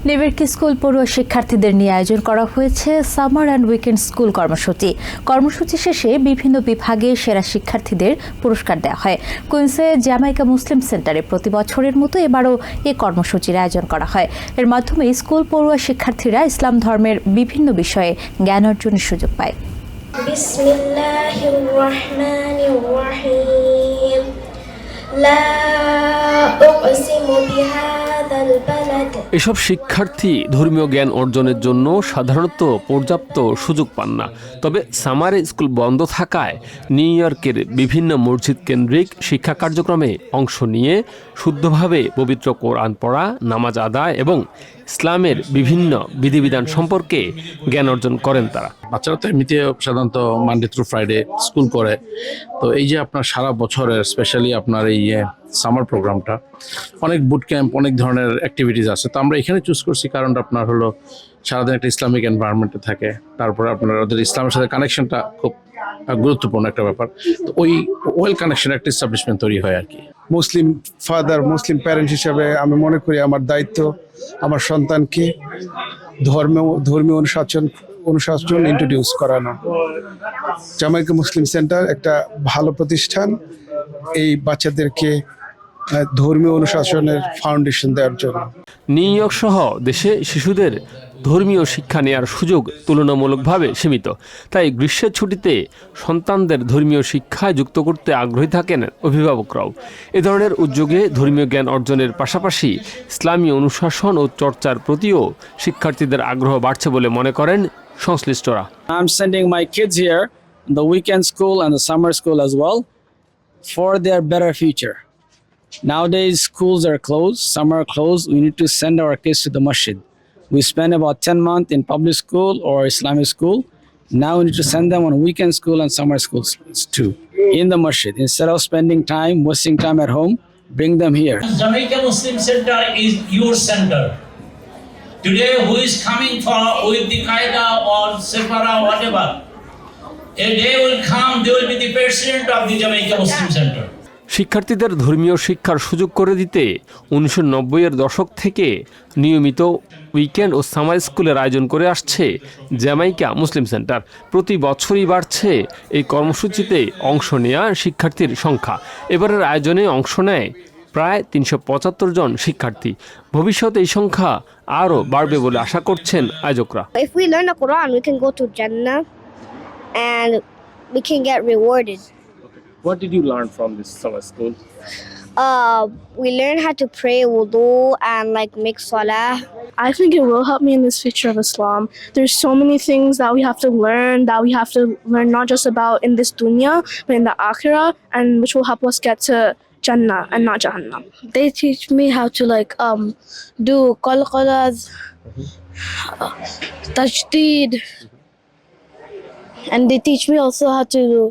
নেবেরকি school পড়ুয়া শিক্ষার্থীদের নিয়ে আয়োজন করা হয়েছে সামার অ্যান্ড উইকেন্ড স্কুল কর্মসূচি। কর্মসূচি শেষে বিভিন্ন বিভাগে সেরা শিক্ষার্থীদের পুরস্কার দেওয়া হয়। কুইন্সে জ্যামাইকা মুসলিম সেন্টারে প্রতি বছরের মতো এবারও এই কর্মসূচির আয়োজন করা হয়। এর মাধ্যমে স্কুল পড়ুয়া শিক্ষার্থীরা ইসলাম ধর্মের বিভিন্ন বিষয়ে জ্ঞান অর্জনের সুযোগ পায়। বিসমিল্লাহির রহমানির রহিম। লা উকসিমু বিহাযাল বালাদ। এসব শিক্ষার্থী ধর্মীয় জ্ঞান অর্জনের জন্য সাধারণত পর্যাপ্ত সুযোগ পান না। তবে সামারে স্কুল বন্ধ থাকায় নিউ ইয়র্কের বিভিন্ন মসজিদ কেন্দ্রিক শিক্ষা কার্যক্রমে অংশ নিয়ে শুদ্ধভাবে পবিত্র কোরআন পড়া, নামাজ আদায় এবং ইসলামের বিভিন্ন বিধিবিধান সম্পর্কে জ্ঞান অর্জন করেন তারা। বাচ্চারা তো এমনিতে সাধারণত মানডে থ্রু ফ্রাইডে স্কুল করে, তো এই যে আপনার সারা বছরের স্পেশালি আপনার এই সামার প্রোগ্রামটা অনেক বুট ক্যাম্প, অনেক ধরনের অ্যাক্টিভিটিস আছে। তো আমরা এখানে চুজ করছি কারণটা আপনার হলো সারাদিন একটা ইসলামিক এনভায়রনমেন্টে থাকে, তারপরে আপনার ওদের ইসলামের সাথে কানেকশনটা খুব গুরুত্বপূর্ণ একটা ব্যাপার। তো ওই ওয়েল কানেকশন একটা এস্টাবলিশমেন্ট তৈরি হয় আর কি। মুসলিম ফাদার, মুসলিম প্যারেন্ট হিসাবে আমি মনে করি আমার দায়িত্ব আমার সন্তানকে ধর্মীয় অনুশাসন ইন্ট্রোডিউস করানো। জামাইকা মুসলিম সেন্টার একটা ভালো প্রতিষ্ঠান এই বাচ্চাদেরকে ধর্মীয় অনুশাসনের ফাউন্ডেশন দেওয়ার জন্য। নিউ ইয়র্ক সহ দেশে শিশুদের ধর্মীয় শিক্ষা নেওয়ার সুযোগ তুলনামূলকভাবে সীমিত। তাই গ্রীষ্মের ছুটিতে সন্তানদের ধর্মীয় শিক্ষায় যুক্ত করতে আগ্রহী থাকেন অভিভাবকরাও। এ ধরনের উদ্যোগে ধর্মীয় জ্ঞান অর্জনের পাশাপাশি ইসলামী অনুশাসন ও চর্চার প্রতিও শিক্ষার্থীদের আগ্রহ বাড়ছে বলে মনে করেন সংশ্লিষ্টরা। I'm sending my kids here, the weekend school and the summer school as well, for their better future. Nowadays, schools are closed, some are closed. We need to send our kids to the masjid. We spend about 10 months in public school or Islamic school. Now we need to send them on weekend school and summer schools too, in the masjid. Instead of spending time, wasting time at home, bring them here. Jamaica Muslim Center is your center. Today, who is coming for with the Qaeda or Separa or whatever, a day will come, they will be the president of the Jamaica Muslim Center. শিক্ষার্থীদের ধর্মীয় শিক্ষার সুযোগ করে দিতে 1990-এর দশক থেকে নিয়মিত weekend ও summer স্কুলের আয়োজন করে আসছে জ্যামাইকা মুসলিম সেন্টার। প্রতি বছরই বাড়ছে এই কর্মসূচিতে অংশ নেওয়া শিক্ষার্থীর সংখ্যা। এবারের আয়োজনে অংশ নেয় প্রায় 375 জন শিক্ষার্থী। ভবিষ্যতে এই সংখ্যা আরও বাড়বে বলে আশা করছেন আয়োজকরা। If we learn the Quran, we can go to Jannah and we can get rewarded. What did you learn from this summer school? We learn how to pray wudu and like make salah. I think it will help me in this future of Islam. There's so many things that we have to learn not just about in this dunya, but in the akhirah, and which will help us get to Jannah and not Jahannam. They teach me how to do qalqalas, tajdeed, and they teach me also how to do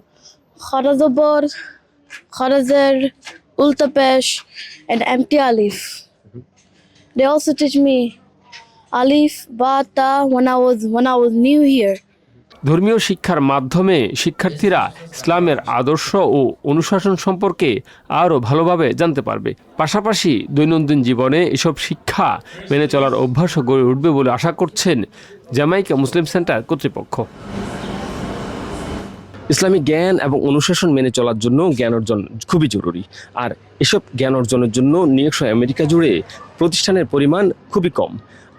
kharazabar, kharazar, ultapesh, and empty alif. They also teach me alif, ba, ta when I was new here. ধর্মীয় শিক্ষার মাধ্যমে শিক্ষার্থীরা ইসলামের আদর্শ ও অনুশাসন সম্পর্কে আরও ভালোভাবে জানতে পারবে। পাশাপাশি দৈনন্দিন জীবনে এসব শিক্ষা মেনে চলার অভ্যাসও গড়ে উঠবে বলে আশা করছেন জ্যামাইকা মুসলিম সেন্টার কর্তৃপক্ষ। ইসলামিক জ্ঞান এবং অনুশাসন মেনে চলার জন্য জ্ঞান অর্জন খুবই জরুরি। আর এসব জ্ঞান অর্জনের জন্য নিউ ইয়র্ক সহ আমেরিকা জুড়ে প্রতিষ্ঠানের পরিমাণ খুবই কম।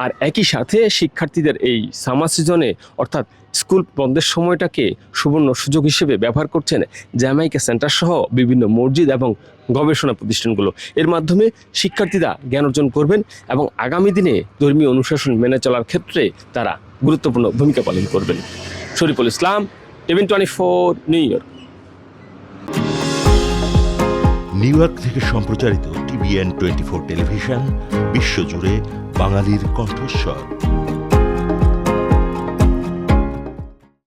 আর একই সাথে শিক্ষার্থীদের এই সামার সিজনে অর্থাৎ স্কুল বন্ধের সময়টাকে সুবর্ণ সুযোগ হিসেবে ব্যবহার করছেন জ্যামাইকা সেন্টার সহ বিভিন্ন মসজিদ এবং গবেষণা প্রতিষ্ঠানগুলো। এর মাধ্যমে শিক্ষার্থীরা জ্ঞান অর্জন করবেন এবং আগামী দিনে ধর্মীয় অনুশাসন মেনে চলার ক্ষেত্রে তারা গুরুত্বপূর্ণ ভূমিকা পালন করবেন। Shariful Islam, টিভেন 24, new York. New York থেকে সম্প্রচারিত TVN 24 টেলিভিশন বিশ্বজুড়ে বাঙালির কণ্ঠস্বর।